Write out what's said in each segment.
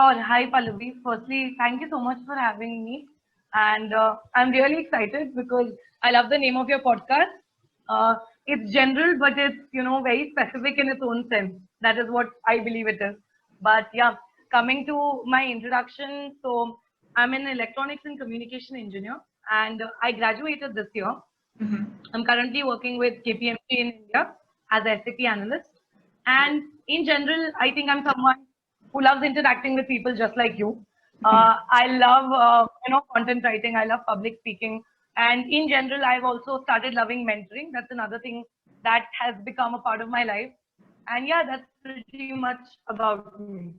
Sure. Hi, Pallavi. Firstly, thank you so much for having me. And I'm really excited because I love the name of your podcast. Uh, it's general, but it's, very specific in its own sense. That is what I believe it is. But yeah, coming to my introduction. So I'm an electronics and communication engineer, and I graduated this year. Mhm. I'm currently working with KPMG in India as a SAP analyst. And in general, I think I'm someone who loves interacting with people just like you. I love, content writing. I love public speaking. And in general, I've also started loving mentoring. That's another thing that has become a part of my life. And yeah, that's pretty much about me.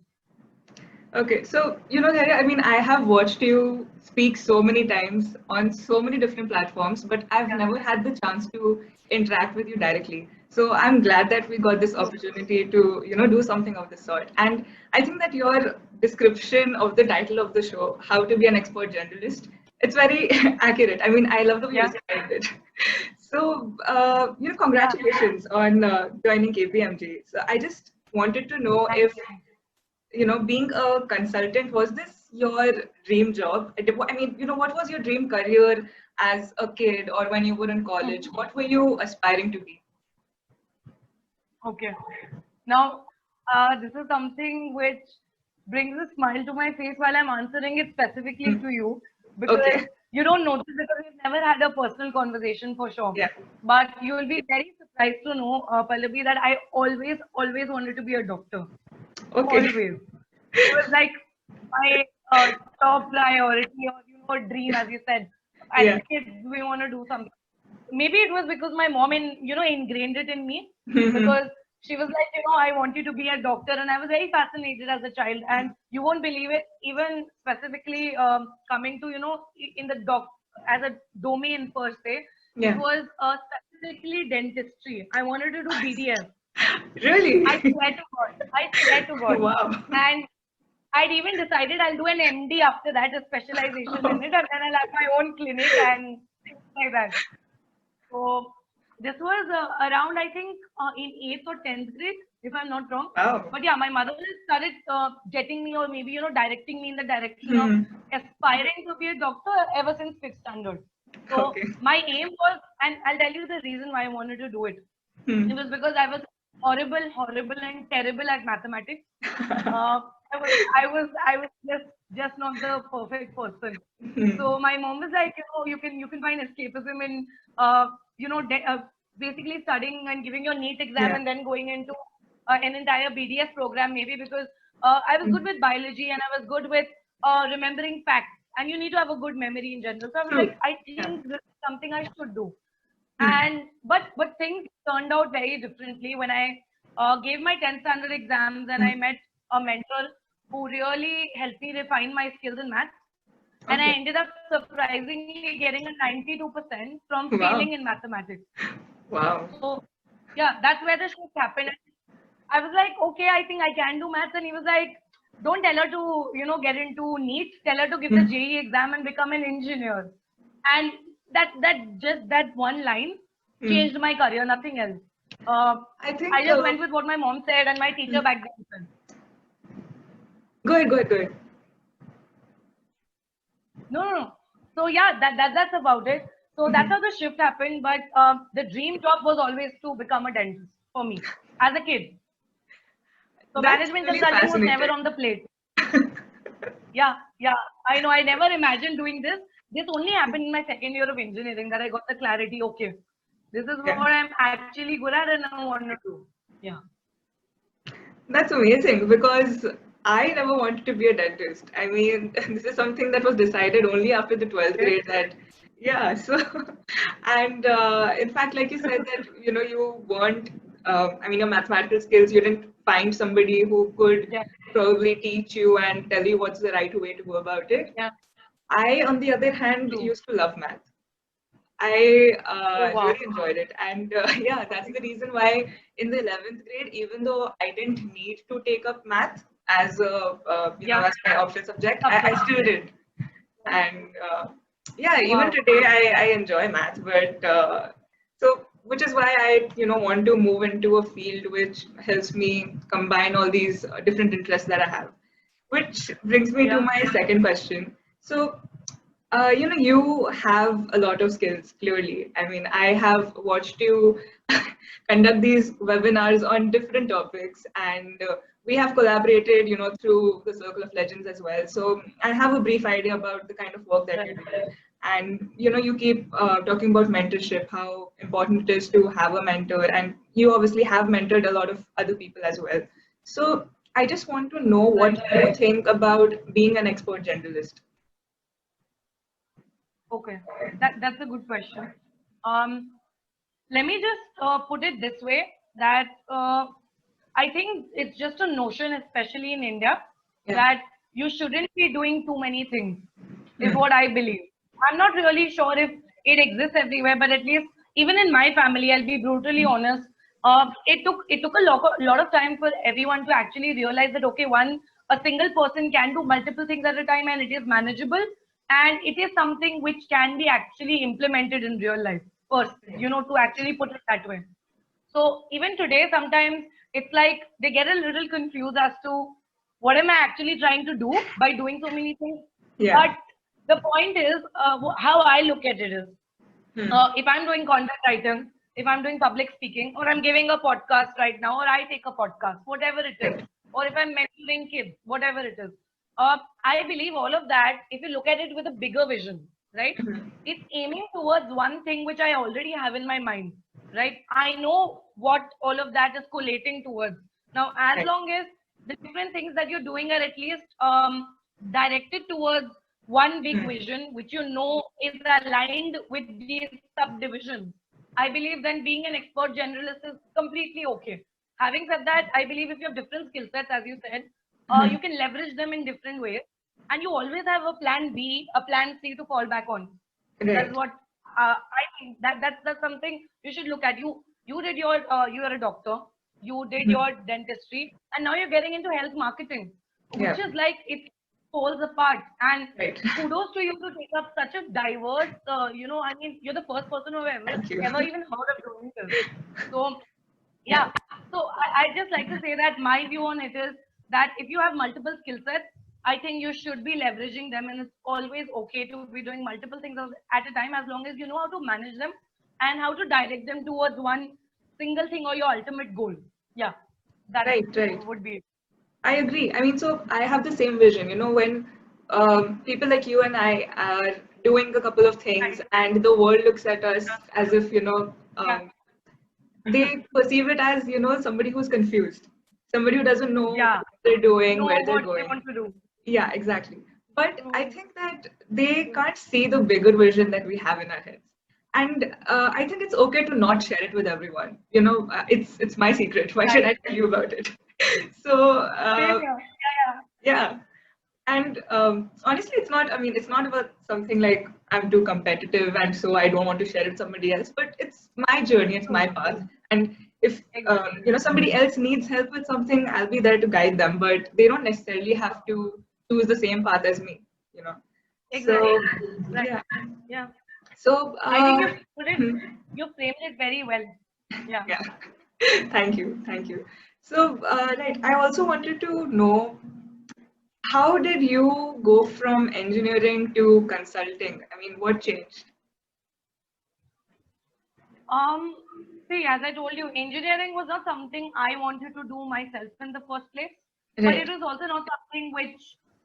Okay, so Dharya, I mean, I have watched you speak so many times on so many different platforms, but I've Yeah. never had the chance to interact with you directly. So I'm glad that we got this opportunity to, do something of this sort. And I think that your description of the title of the show, How to Be an Expert Generalist, it's very accurate. I mean, I love the way you Yeah. described it. So, Yeah. congratulations on joining KPMG. So I just wanted to know Thank if you. being a consultant, was this your dream job? I mean, what was your dream career as a kid or when you were in college? What were you aspiring to be? Okay. Now, this is something which brings a smile to my face while I'm answering it specifically Hmm. to you because Okay. you don't notice because we've never had a personal conversation for sure. Yeah. But you will be very surprised to know, Pallavi, that I always wanted to be a doctor. Okay. Always. It was like my top priority or dream, as you said. As Yeah. kids, we want to do something. Maybe it was because my mom ingrained it in me Hmm. because she was like, I want you to be a doctor, and I was very fascinated as a child. And you won't believe it, even specifically coming to in the doc as a domain per se, it Yeah. was specifically dentistry. I wanted to do BDF. Really? I swear to God. I swear to God. Wow. And I'd even decided I'll do an MD after that, a specialization in it, and then I'll have my own clinic and things like that. So this was around, I think, in 8th or 10th grade, if I'm not wrong. Wow. But yeah, my mother started getting me or maybe, directing me in the direction of Hmm. aspiring to be a doctor ever since 5th standard. So Okay. my aim was, and I'll tell you the reason why I wanted to do it. It Hmm. was because I was horrible, and terrible at mathematics. Uh, I was just not the perfect person. Hmm. So my mom was like, you can find escapism in, uh, basically studying and giving your NEET exam Yeah. and then going into an entire BDS program maybe because I was good Hmm. with biology and I was good with remembering facts. And you need to have a good memory in general. So I was like, True. I Yeah. think this is something I should do. Hmm. And but things turned out very differently when I gave my 10th standard exams and I Hmm. met a mentor who really helped me refine my skills in maths, and I Okay. ended up surprisingly getting a 92% from failing in Wow. mathematics. Wow. So yeah, that's where the shift happened. I was like, okay, I think I can do maths, and he was like, don't tell her to get into NEET, tell her to give the Hmm. JEE exam and become an engineer. And that one line Hmm. changed my career, nothing else. Uh, I I think. just went with what my mom said and my Hmm. teacher back then said. Go ahead. Go ahead. Go ahead. No, no, no. So yeah, that's about it. So that's Hmm. how the shift happened. But the dream job was always to become a dentist for me as a kid. So That's management really consulting was never fascinating. on the plate. Yeah, yeah. I know. I never imagined doing this. This only happened in my second year of engineering that I got the clarity. Okay, this is what Yeah. I'm actually good at and I want to do. Yeah. That's amazing because I never wanted to be a dentist. I mean, this is something that was decided only after the 12th Okay. grade that, yeah, so, and in fact, like you said, that, you weren't, I mean, your mathematical skills, you didn't find somebody who could Yeah. probably teach you and tell you what's the right way to go about it. Yeah. I, on the other hand, True. used to love math. I Oh wow. really enjoyed it. And yeah, that's the reason why in the 11th grade, even though I didn't need to take up math as a, Yeah. as my option subject, I Subject. still did. Yeah. And yeah, even Wow. today I enjoy math, but so which is why I, want to move into a field which helps me combine all these different interests that I have. which brings me to Yeah. my second question. So, you have a lot of skills, clearly. I mean, I have watched you conduct these webinars on different topics, and we have collaborated, through the Circle of Legends as well. So, I have a brief idea about the kind of work that you Right. do. And, you keep talking about mentorship, how important it is to have a mentor, and you obviously have mentored a lot of other people as well. So, I just want to know what Right. you think about being an expert generalist. Okay. That's a good question. Um, Let me just put it this way that I think it's just a notion, especially in India, Yeah. that you shouldn't be doing too many things, is Hmm. what I believe. I'm not really sure if it exists everywhere, but at least even in my family, I'll be brutally honest. It took a lot of time for everyone to actually realize that okay, a single person can do multiple things at a time, and it is manageable, and it is something which can be actually implemented in real life first, to actually put it that way. So even today, sometimes it's like they get a little confused as to what am I actually trying to do by doing so many things. Yeah. But the point is, how I look at it is, Hmm. if I'm doing content writing, if I'm doing public speaking, or I'm giving a podcast right now, or I take a podcast, whatever it is, Right. or if I'm mentoring kids, whatever it is, I believe all of that, if you look at it with a bigger vision, right, Mhm. it's aiming towards one thing which I already have in my mind, right? I know what all of that is collating towards. Now, as Right. long as the different things that you're doing are at least directed towards one big Hmm. vision, which is aligned with these subdivisions, I believe then being an expert generalist is completely okay. Having said that, I believe if you have different skill sets, as you said, you Mhm. can leverage them in different ways, and you always have a plan B, a plan C to fall back on. That's Right. what I think. That's something you should look at. You did you are a doctor, you did Mhm. your dentistry, and now you're getting into health marketing, which Yeah. is like it falls apart. And Right. kudos to you to take up such a diverse. I mean, you're the first person who have Thank you. ever even heard of doing this. So Yeah. yeah. So I just like to say that my view on it is that if you have multiple skill sets, I think you should be leveraging them, and it's always okay to be doing multiple things at a time as long as you know how to manage them and how to direct them towards one single thing or your ultimate goal. Yeah, that Right. Right. would be it. I agree. I mean, so I have the same vision. When people like you and I are doing a couple of things, Right. and the world looks at us Yeah. as if Yeah. they perceive it as somebody who's confused, somebody who doesn't know Yeah. what they're doing, Know where they're what they going. want to do. Yeah, exactly. But I True. think that they can't see the bigger vision that we have in our heads. And I think it's okay to not share it with everyone. It's my secret. Why should Right. I tell you about it? So Same here. Yeah. yeah. And honestly, it's not. I mean, it's not about something like I'm too competitive and so I don't want to share it with somebody else. But it's my journey. It's True. my path. And if Exactly. somebody else needs help with something, I'll be there to guide them. But they don't necessarily have to choose the same path as me. You know. So Exactly. Right. yeah. Yeah. So I think you put it, hmm, you framed it very well. Yeah. yeah. Thank you. Thank you. So right, I also wanted to know, how did you go from engineering to consulting? I mean, what changed? Um, See, as I told you, engineering was not something I wanted to do myself in the first place, but it Right. was also not something which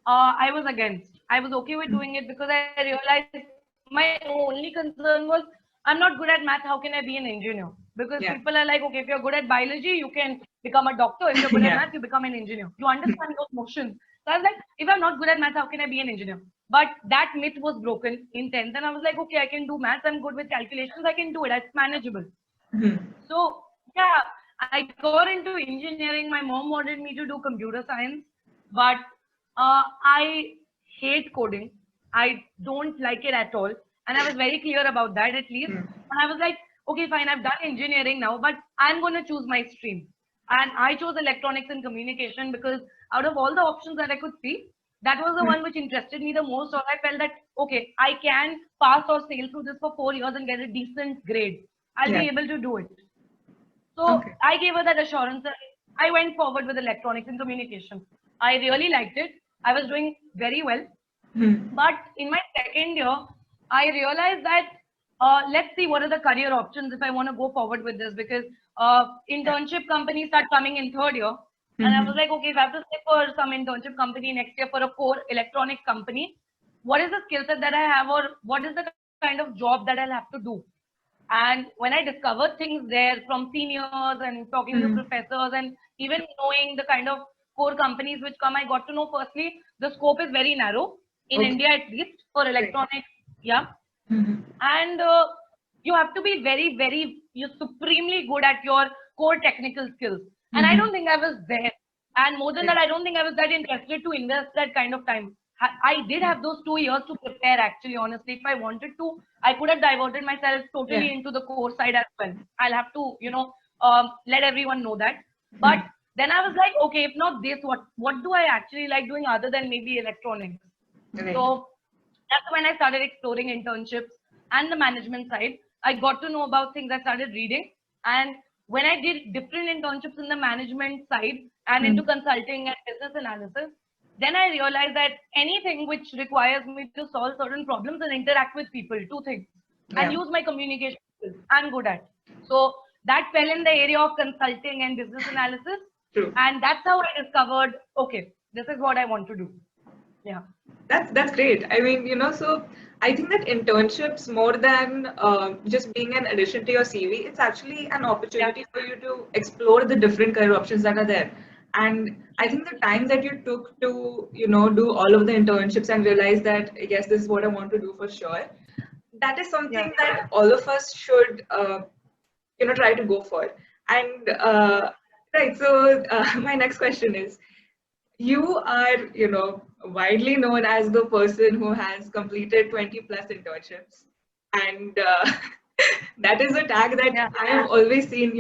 I was against. I was okay with doing it because I realized my only concern was I'm not good at math. How can I be an engineer? Because Yeah. people are like, okay, if you're good at biology, you can become a doctor. If you're good at Yeah. math, you become an engineer. You understand those motions. So I was like, if I'm not good at math, how can I be an engineer? But that myth was broken in 10th, and I was like, okay, I can do maths. I'm good with calculations. I can do it. It's manageable. Mhm. So yeah, I got into engineering. My mom wanted me to do computer science, but I hate coding. I don't like it at all, and I was very clear about that at least. Mm. And I was like, okay, fine, I've done engineering now, but I'm going to choose my stream. And I chose electronics and communication because out of all the options that I could see, that was the Mm. one which interested me the most. Or I felt that okay, I can pass or sail through this for 4 years and get a decent grade. I'll Yeah. be able to do it. So Okay. I gave her that assurance. I went forward with electronics and communication. I really liked it. I was doing very well. Hmm. But in my second year, I realized that let's see what are the career options if I want to go forward with this, because internship companies start coming in third year. And I was Hmm. like, okay, if I have to sit for some internship company next year for a core electronics company, what is the skill set that I have, or what is the kind of job that I'll have to do? And when I discovered things there from seniors and talking to Hmm. professors and even knowing the kind of core companies which come, I got to know firstly the scope is very narrow in Okay. India at least for Right. electronics. Yeah. Hmm. And you have to be very, very, you're supremely good at your core technical skills. And I Hmm. don't think I was there. And more than that, Right. I don't think I was that interested to invest that kind of time. I did have those 2 years to prepare, actually, honestly. If I wanted to, I could have diverted myself Yeah. totally into the core side as well. I'll have to, let everyone know that. But Hmm. then I was like, okay, if not this, what do I actually like doing other than maybe electronics? Right. So that's when I started exploring internships and the management side. I got to know about things. I started reading. And when I did different internships in the management side and Hmm. into consulting and business analysis, then I realized that anything which requires me to solve certain problems and interact with people, two things, and Yeah. use my communication skills, I'm good at. So that fell in the area of consulting and business analysis. True. And that's how I discovered, okay, this is what I want to do. Yeah. That's great. I mean, so I think that internships, more than just being an addition to your CV, it's actually an Yeah. opportunity for you to explore the different career options that are there. And I think the time that you took to, do all of the internships and realize that, yes, this is what I want to do for sure, that is Yeah. something that all of us should, try to go for. And right, so my next question is, you are, widely known as the person who has completed 20 plus internships. And that is a tag that Yeah. I have always seen,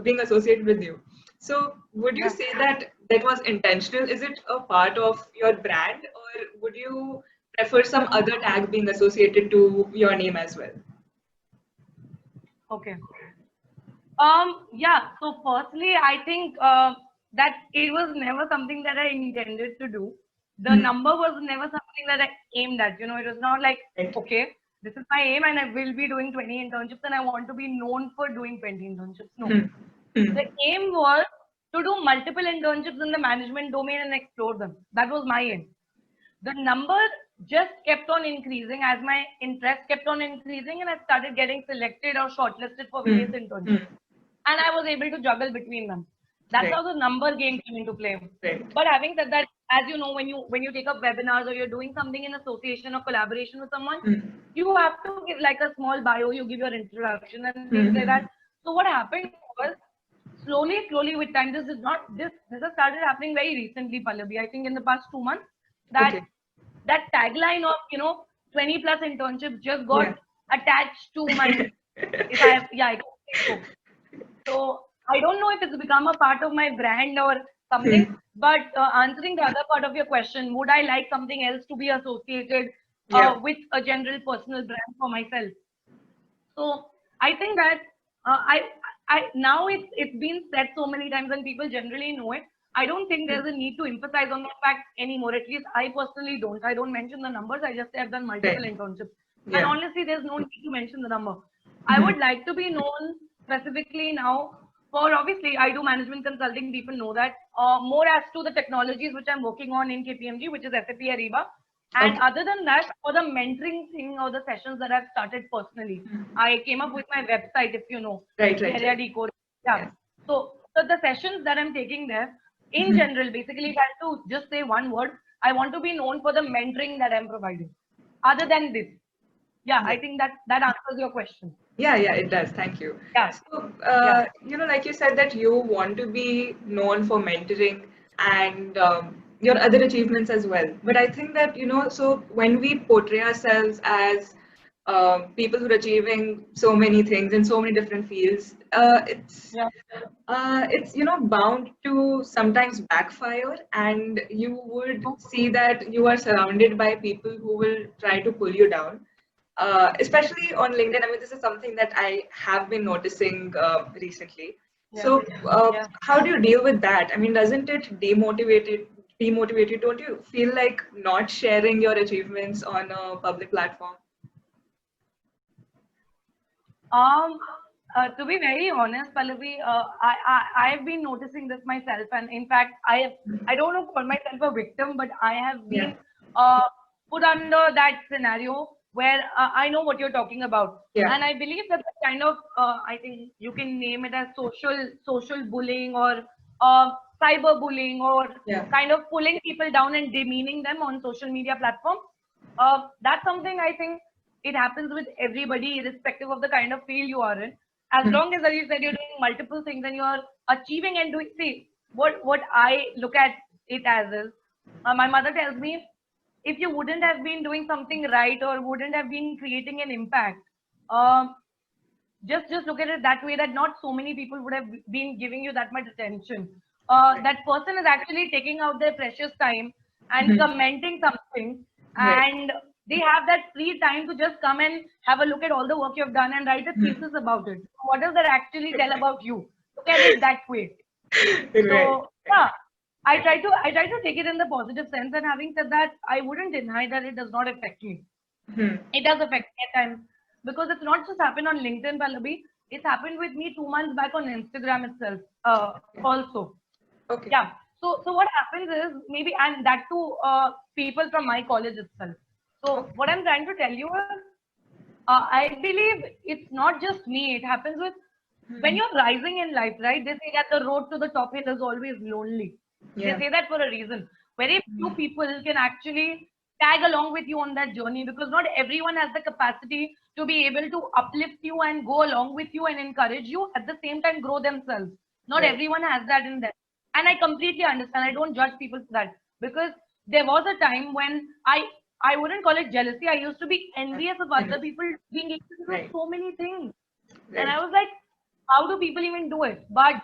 being associated with you. So would you Yeah. say that that was intentional? Is it a part of your brand, or would you prefer some other tag being associated to your name as well? Okay. Yeah. So firstly, I think that it was never something that I intended to do. The Hmm. number was never something that I aimed at. It was not like, Right. okay, this is my aim and I will be doing 20 internships and I want to be known for doing 20 internships. No. Hmm. Hmm. The aim was to do multiple internships in the management domain and explore them. That was my aim. The number just kept on increasing as my interest kept on increasing and I started getting selected or shortlisted for Hmm. various Hmm. internships. And I was able to juggle between them. That's Right. how the number game came into play. Right. But having said that, as you know, when you take up webinars or you're doing something in association or collaboration with someone, Hmm. you have to give like a small bio, you give your introduction and things like that. Hmm. So what happened was slowly with time, this is not this has started happening very recently, Pallavi. I think in the past 2 months, that Okay. that tagline of 20 plus internships just got Yeah. attached to my, if I yeah, I can say so. So I don't know if it's become a part of my brand or something, Hmm. but answering the other part of your question, would I like something else to be associated Yeah. with a general personal brand for myself? So I think that I now it's been said so many times and people generally know it. I don't think there's a need to emphasize on the fact anymore. At least I personally don't. I don't mention the numbers. I just say I've done multiple Right. internships. And Yeah. honestly, there's no need to mention the number. I Mhm. would like to be known specifically now for, obviously I do management consulting. People know that more as to the technologies which I'm working on in KPMG, which is SAP Ariba. And Okay. other than that, for the mentoring thing or the sessions that I've started personally, I came up with my website, if you know, Right, right, Area right. Decode. Yeah. Yes. So the sessions that I'm taking there, in Mhm. general, basically, if I have to just say one word, I want to be known for the mentoring that I'm providing. Other than this, yeah, Yeah. I think that answers your question. Yeah, yeah, it does. Thank you. Yeah, So, yeah, like you said that you want to be known for mentoring and your other achievements as well. But I think that, so when we portray ourselves as people who are achieving so many things in so many different fields, yeah, it's bound to sometimes backfire, and you would see that you are surrounded by people who will try to pull you down, especially on LinkedIn. I mean, this is something that I have been noticing recently. yeah, So, yeah. how do you deal with that? I mean, doesn't it demotivate demotivate you? Don't you feel like not sharing your achievements on a public platform? Um, to be very honest, Pallavi, I've been noticing this myself, and in fact, I don't know call myself a victim, but I have Yeah. been put under that scenario where I know what you're talking about, Yeah. and I believe that the kind of I think you can name it as social bullying or cyber bullying or Yeah. kind of pulling people down and demeaning them on social media platforms. That's something I think it happens with everybody, irrespective of the kind of field you are in. As Hmm. long as you said you're doing multiple things and you're achieving and doing, see, what I look at it as is, my mother tells me, if you wouldn't have been doing something right or wouldn't have been creating an impact, um, just look at it that way that not so many people would have been giving you that much attention. That person is actually taking out their precious time and Mhm. commenting something, Right. and they have that free time to just come and have a look at all the work you've done and write a Mhm. thesis about it. What does that actually tell about you? Look at it that way. Right. So yeah, I try to take it in the positive sense. And having said that, I wouldn't deny that it does not affect me. Hmm. It does affect me at times because it's not just happened on LinkedIn, Pallavi. It's happened with me 2 months back on Instagram itself. Also, Okay. yeah. So what happens is maybe, and that too, people from my college itself. So Okay. what I'm trying to tell you is, I believe it's not just me. It happens with when Hmm. you're rising in life, right? They say that the road to the top hill is always lonely. They Yeah. say that for a reason. Very few people can actually tag along with you on that journey because not everyone has the capacity to be able to uplift you and go along with you and encourage you at the same time grow themselves. Not Right. everyone has that in them. And I completely understand. I don't judge people for that because there was a time when I wouldn't call it jealousy. I used to be envious of I know. other people being able to do Right. so many things. And Right. I was like, how do people even do it? But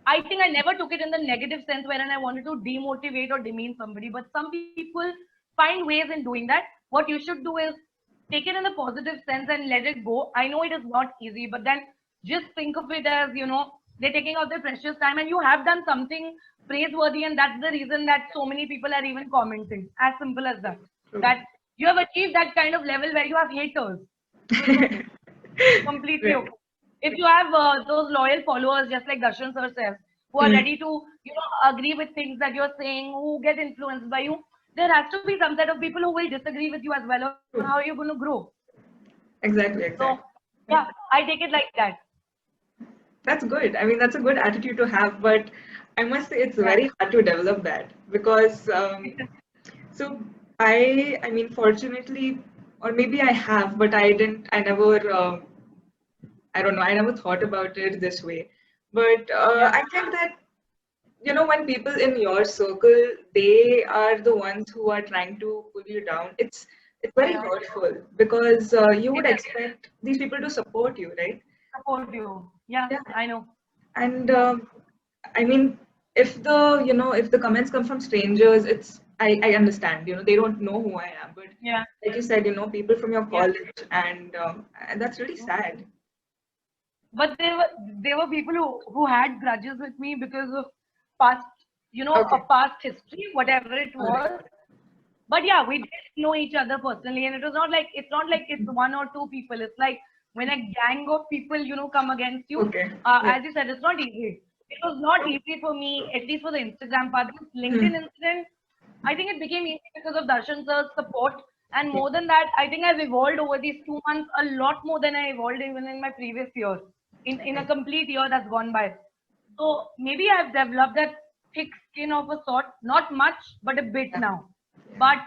I think I never took it in the negative sense wherein I wanted to demotivate or demean somebody. But some people find ways in doing that. What you should do is take it in the positive sense and let it go. I know it is not easy, but then just think of it as, they're taking out their precious time and you have done something praiseworthy, and that's the reason that so many people are even commenting. As simple as that. True. That you have achieved that kind of level where you have haters. So it's okay. Completely Right. okay. If you have those loyal followers, just like Darshan sir says, who are Hmm. ready to, agree with things that you're saying, who get influenced by you, there has to be some set of people who will disagree with you as well, or how are you True. going to grow? Exactly. So, Exactly. yeah, I take it like that. That's good. I mean, that's a good attitude to have, but I must say it's Yeah. very hard to develop that because so I mean, fortunately, or maybe I have, but I never, I don't know, I never thought about it this way. But Yeah. I think that, when people in your circle, they are the ones who are trying to pull you down, it's very Yeah. hurtful because you It would is. expect these people to support you, right? Support you. Yeah, Yeah. I know. And I mean, if the comments come from strangers, I understand, they don't know who I am. But Yeah. like you said, people from your Yeah. college, and that's really sad. But there were people who had grudges with me because of past, a Okay. past history, whatever it All right. was. But yeah, we did know each other personally, and it's not like it's one or two people. It's like when a gang of people, come against you. Okay. Yeah. As you said, it's not easy. It was not easy for me, at least for the Instagram part. This Hmm. LinkedIn incident, I think it became easy because of Darshan sir's support. And Yeah. more than that, I think I've evolved over these 2 months a lot more than I evolved even in my previous year, in a Right. complete year that's gone by. So maybe I've developed that thick skin of a sort, not much, but a bit Yeah. now. Yeah. But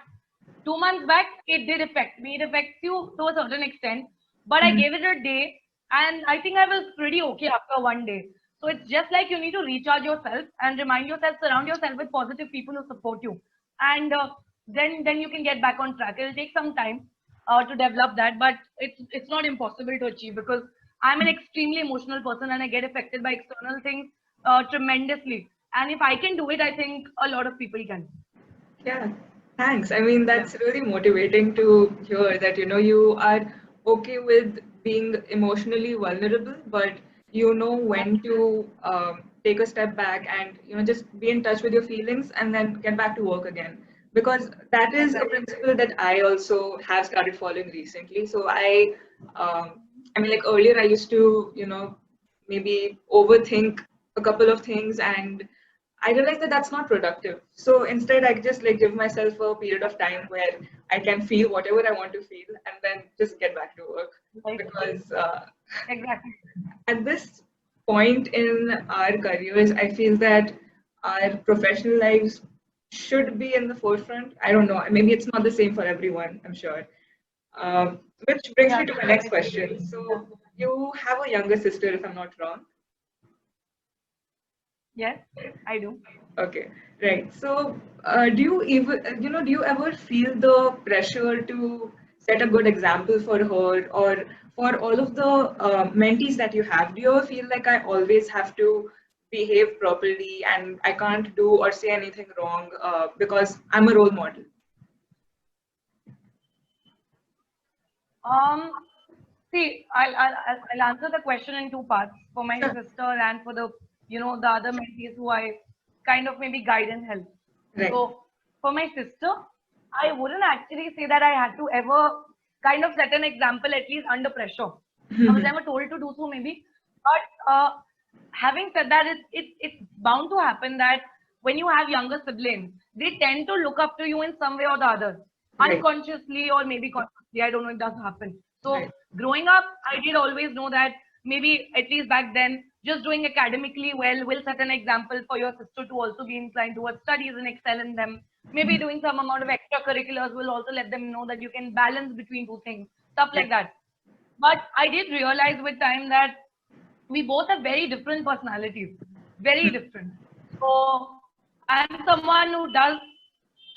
2 months back, it did affect me. It affects you to a certain extent. But I Hmm. gave it a day, and I think I was pretty okay after one day. So it's just like you need to recharge yourself and remind yourself, surround yourself with positive people who support you, and then you can get back on track. It'll take some time to develop that, but it's not impossible to achieve because I'm an extremely emotional person and I get affected by external things tremendously. And if I can do it, I think a lot of people can. Yeah, thanks. I mean, Yeah. that's really motivating to hear that, you are okay with being emotionally vulnerable, but you know Yeah. when to take a step back and just be in touch with your feelings and then get back to work again, because that is a principle that I also have started following recently. So I mean, like earlier I used to maybe overthink a couple of things, and I realized that that's not productive. So instead, I just like give myself a period of time where I can feel whatever I want to feel and then just get back to work. Because Exactly. at this point in our careers, I feel that our professional lives should be in the forefront. I don't know. Maybe it's not the same for everyone, I'm sure. Which brings me to my next question. So you have a younger sister, if I'm not wrong. Yes, I do. Okay, right. So, do you even, do you ever feel the pressure to set a good example for her, or for all of the mentees that you have? Do you ever feel like I always have to behave properly and I can't do or say anything wrong because I'm a role model? Um, See, I'll answer the question in two parts, for my Sure. sister and for the other mentees who I kind of maybe guide and help. Right. So for my sister, I wouldn't actually say that I had to ever kind of set an example, at least under pressure. I was never told to do so, maybe. But having said that, it's bound to happen that when you have younger siblings, they tend to look up to you in some way or the other, Right. unconsciously or maybe consciously. I don't know, it does happen. So Right. growing up, I did always know that maybe at least back then, just doing academically well will set an example for your sister to also be inclined towards studies and excel in them. Maybe doing some amount of extracurriculars will also let them know that you can balance between two things, stuff like that. But I did realize with time that we both have very different personalities, very different. So I'm someone who does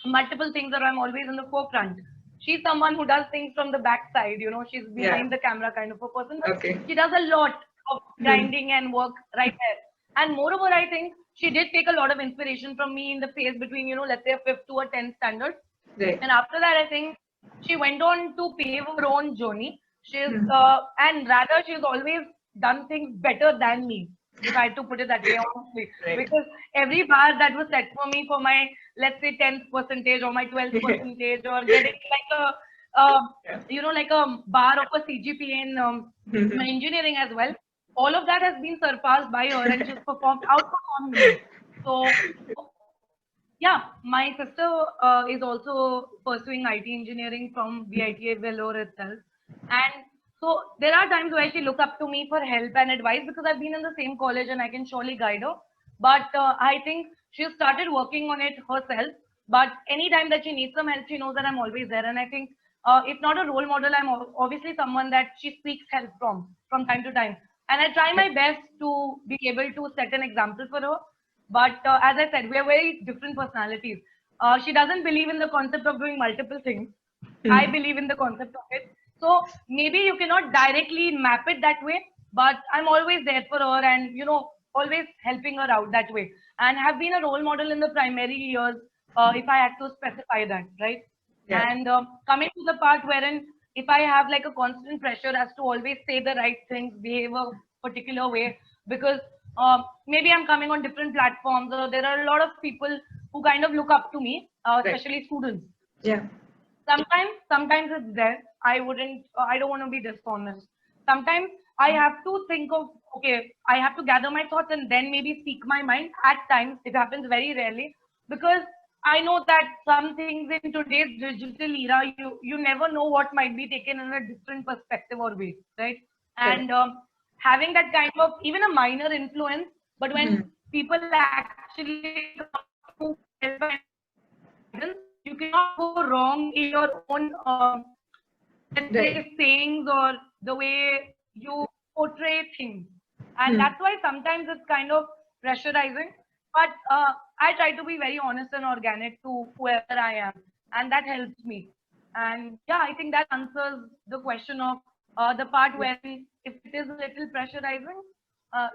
multiple things, or I'm always in the forefront. She's someone who does things from the backside, she's Yeah. behind the camera kind of a person, but Okay. she does a lot of grinding and work right there. And moreover, I think she did take a lot of inspiration from me in the phase between, let's say a fifth to a 10th standard. Right. And after that, I think she went on to pave her own journey. And rather, she's always done things better than me, if I had to put it that way, honestly. Right. Because every bar that was set for me for my, let's say, 10th percentage or my 12th percentage, or getting like like a bar of a CGPA in my engineering as well, all of that has been surpassed by her, and she's outperformed me. So yeah, my sister is also pursuing IT engineering from VITA Vellore itself. And so there are times where she look up to me for help and advice because I've been in the same college and I can surely guide her. But I think she started working on it herself. But anytime that she needs some help, she knows that I'm always there. And I think if not a role model, I'm obviously someone that she seeks help from time to time. And I try my best to be able to set an example for her. But as I said, we are very different personalities. She doesn't believe in the concept of doing multiple things. I believe in the concept of it. So maybe you cannot directly map it that way, but I'm always there for her and, always helping her out that way. And have been a role model in the primary years, if I had to specify that, right? Yeah. And coming to the part wherein if I have like a constant pressure as to always say the right things, behave a particular way, because maybe I'm coming on different platforms, or there are a lot of people who kind of look up to me, especially students. Yeah. Sometimes it's there. I don't want to be dishonest. Sometimes I have to think of, okay, I have to gather my thoughts and then maybe speak my mind. At times, it happens very rarely, because I know that some things in today's digital era, you never know what might be taken in a different perspective or way, right? And having that kind of even a minor influence, but when people actually come to help and guidance, you cannot go wrong in your own, let's say, sayings or the way you portray things. And that's why sometimes it's kind of pressurizing. But I try to be very honest and organic to whoever I am, and that helps me. And yeah, I think that answers the question of the part where if it is a little pressurizing,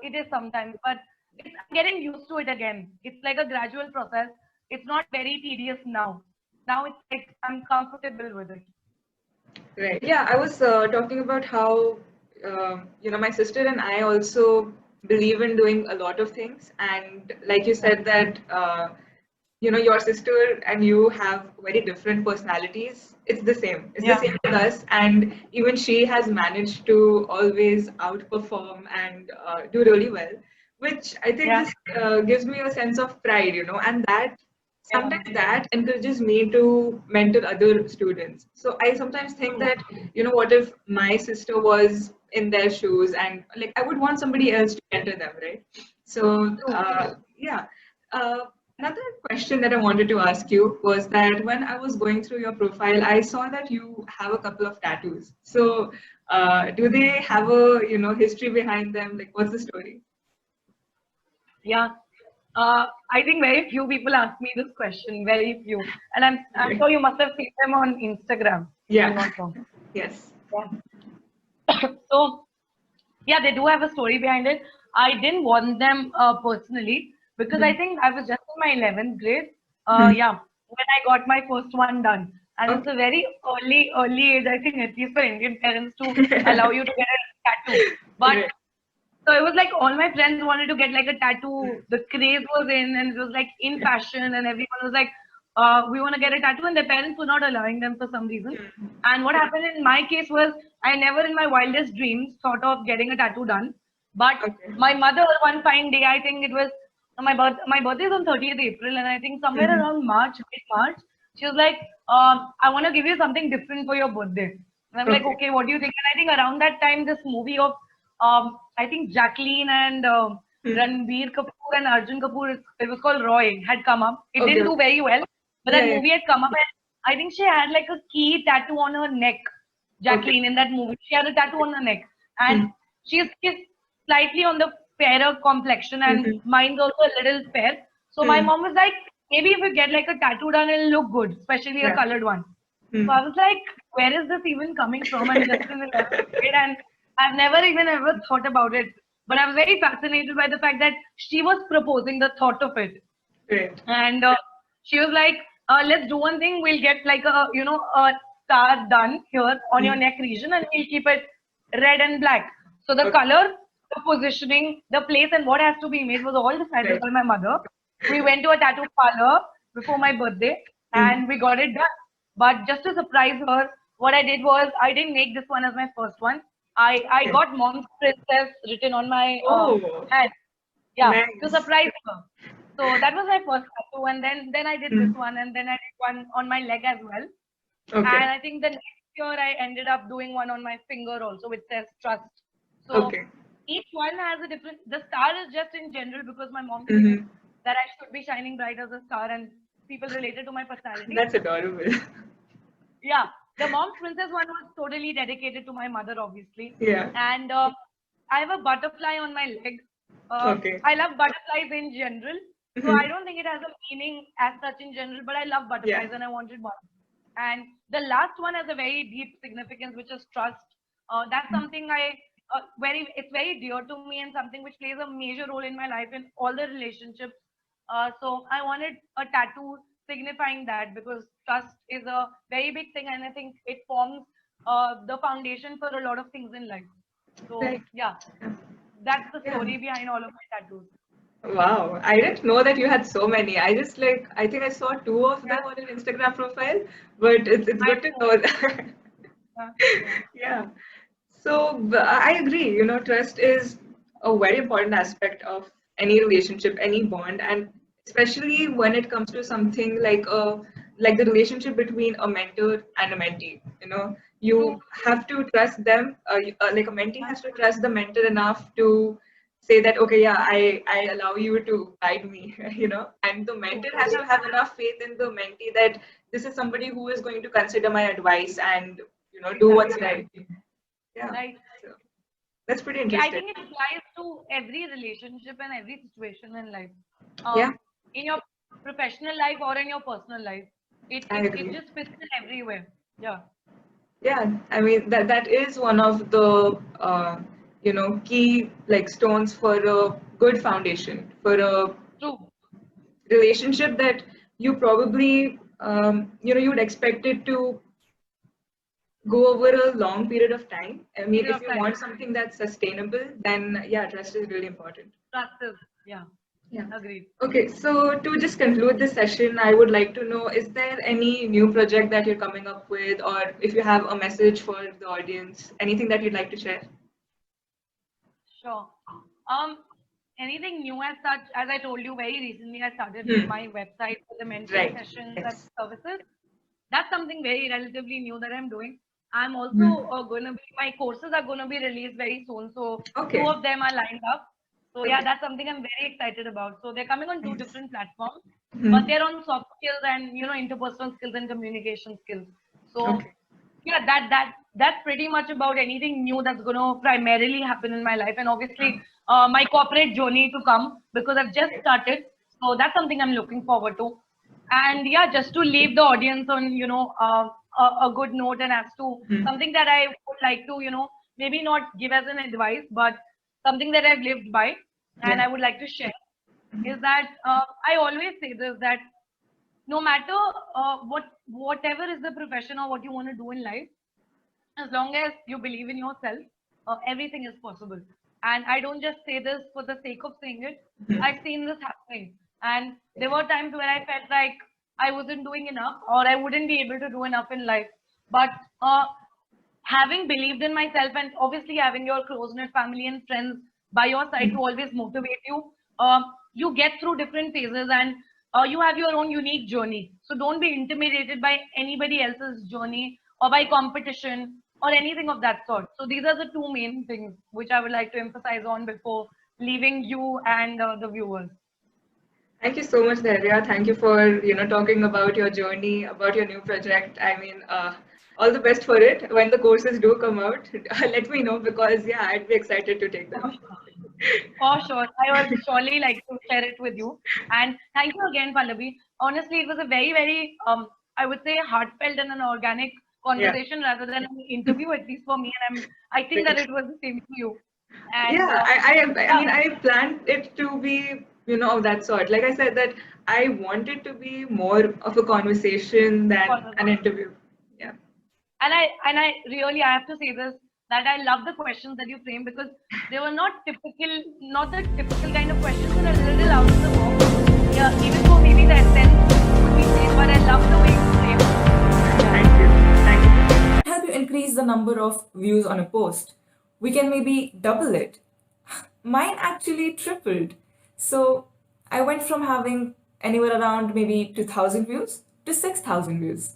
it is sometimes, but it's getting used to it again. It's like a gradual process. It's not very tedious now. Now it's like I'm comfortable with it. Right. Yeah, I was talking about how my sister and I also believe in doing a lot of things. And like you said that, your sister and you have very different personalities. It's the same. It's the Yeah. same with us. And even she has managed to always outperform and do really well, which I think Yeah. just gives me a sense of pride, and Yeah. sometimes that encourages me to mentor other students. So I sometimes think True. that, what if my sister was in their shoes, and like I would want somebody else to mentor them, right? So True. yeah. Uh, Another question that I wanted to ask you was that when I was going through your profile, I saw that you have a couple of tattoos. So do they have a history behind them? Like, what's the story? Yeah. I think very few people ask me this question. Very few, and I'm Okay. sure you must have seen them on Instagram. If I'm Yeah. not wrong. Yes. Yeah. So yeah, they do have a story behind it. I didn't want them personally because I Mhm. think I was just in my 11th grade. Mhm. Yeah, when I got my first one done, and it's Okay. a very early age. I think at least for Indian parents to allow you to get a tattoo. But Right. so it was like all my friends wanted to get like a tattoo. The craze was in, and it was like in fashion, and everyone was like, "We want to get a tattoo," and their parents were not allowing them for some reason. Mhm. And what happened in my case was, I never in my wildest dreams thought of getting a tattoo done. But Okay. my mother, one fine day, I think it was my birthday is on 30th April, and I think somewhere Mhm. around March, mid-March, she was like, "I want to give you something different for your birthday." And I'm like, Okay. "Okay, what do you think?" And I think around that time, this movie of I think Jacqueline and Mhm. Ranbir Kapoor and Arjun Kapoor, it was called Roy, had come up. It Okay. didn't do Okay. very well, but Yeah. that Yeah. movie had come up, and I think she had like a key tattoo on her neck. Okay. Jacqueline in that movie, she had a tattoo on her neck, and Mhm. she's slightly on the fairer complexion, and Mhm. mine's also a little fair. So my Mhm. mom was like, maybe if you get like a tattoo done, it'll look good, especially a Yeah. colored one. So I Mhm. was like, where is this even coming from? I'm just in 11th grade and I've never even ever thought about it. But I was very fascinated by the fact that she was proposing the thought of it. Great. And she was like, let's do one thing. We'll get like a star done here on your Mhm. neck region and we'll keep it red and black. So the Okay. color, the positioning, the place, and what has to be made was all decided Right. by my mother. We went to a tattoo parlor before my birthday Mhm. and we got it done. But just to surprise her, what I did was I didn't make this one as my first one. I Okay. got Mom's Princess written on my Oh, hand. Yeah, to nice. surprise her. So that was my first tattoo, and then I did this Mhm. one, and then I did one on my leg as well. Okay. And I think the next year I ended up doing one on my finger also, which says trust. So Okay. each one has a different. The star is just in general because my mom thinks Mhm. that I should be shining bright as a star, and people related to my personality. That's adorable. Yeah, the mom's princess one was totally dedicated to my mother, obviously. Yeah. And I have a butterfly on my leg. Okay. I love butterflies in general. So I Mhm. don't think it has a meaning as such in general, but I love Yeah. butterflies and I wanted one. And the last one has a very deep significance, which is trust. That's something it's very dear to me and something which plays a major role in my life in all the relationships. So I wanted a tattoo signifying that because trust is a very big thing and I think it forms the foundation for a lot of things in life. So Right. yeah, that's the Yeah. story behind all of my tattoos. Wow. I didn't know that you had so many. I think I saw two of them Yeah, on your Instagram profile, but it's I good to know. know that. Yeah, Yeah. So I agree, trust is a very important aspect of any relationship, any bond, and especially when it comes to something like the relationship between a mentor and a mentee. You true. have to trust them. Like a mentee Yeah, has to trust the mentor enough to say that, okay, yeah, I allow you to guide me, and the true. mentor has to have enough faith in the mentee that this is somebody who is going to consider my advice and do what's Exactly. right. Yeah. Right. So that's pretty Yeah, I interesting. think it applies to every relationship and every situation in life. Yeah, In your professional life or in your personal life. I It agree. just fits in everywhere. Yeah, Yeah, I mean that is one of the key like stones for a good foundation for a true. relationship that you probably you would expect it to go over a long period of time. I mean, Period if of you time. want something that's sustainable, then yeah, trust is really important. Trust is, yeah, Yeah. agreed. Okay, so to just conclude this session, I would like to know, is there any new project that you're coming up with, or if you have a message for the audience, anything that you'd like to share? Sure. Um, Anything new as such, as I told you very recently, I started Hmm. my website for the mentoring Right. sessions and Yes. services. That's something very relatively new that I'm doing. I'm Hmm. also going to be, my courses are going to be released very soon. So Okay. two of them are lined up. So yeah, Okay. that's something I'm very excited about. So they're coming on two Nice. different platforms, but Hmm. they're on soft skills and, interpersonal skills and communication skills. So Okay. yeah, that's pretty much about anything new that's going to primarily happen in my life, and obviously my corporate journey to come, because I've just started. So that's something I'm looking forward to. And yeah, just to leave the audience on a good note, and as to Hmm. something that I would like to maybe not give as an advice, but something that I've lived by and Yeah. I would like to share, is that I always say this, that no matter whatever is the profession or what you want to do in life, as long as you believe in yourself, everything is possible. And I don't just say this for the sake of saying it. Hmm. I've seen this happening, and there were times where I felt like I wasn't doing enough or I wouldn't be able to do enough in life. But having believed in myself, and obviously having your close knit family and friends by your side to always motivate you, you get through different phases, and you have your own unique journey. So don't be intimidated by anybody else's journey or by competition or anything of that sort. So these are the two main things which I would like to emphasize on before leaving you and the viewers. Thank you so much, Dhairya. Thank you for talking about your journey, about your new project. I mean, all the best for it. When the courses do come out, let me know, because yeah, I'd be excited to take For them. sure. For sure. I would surely like to share it with you. And thank you again, Pallavi. Honestly, it was a very, very, I would say, heartfelt and an organic Yeah. conversation rather than an interview, at least for me. And I think that Right. it was the same for you. And Yeah, I yeah, mean, I planned it to be, of that sort. Like I said, that I want it to be more of a conversation than an conversation. interview. Yeah. And I really, I have to say this, that I love the questions that you frame, because they were not the typical kind of questions, and a little out of the box. Yeah, even though maybe the essence would be same, but I love the way you frame. Yeah. Thank you. Thank you. Help you increase the number of views on a post. We can maybe double it. Mine actually tripled. So I went from having anywhere around maybe 2,000 views to 6,000 views.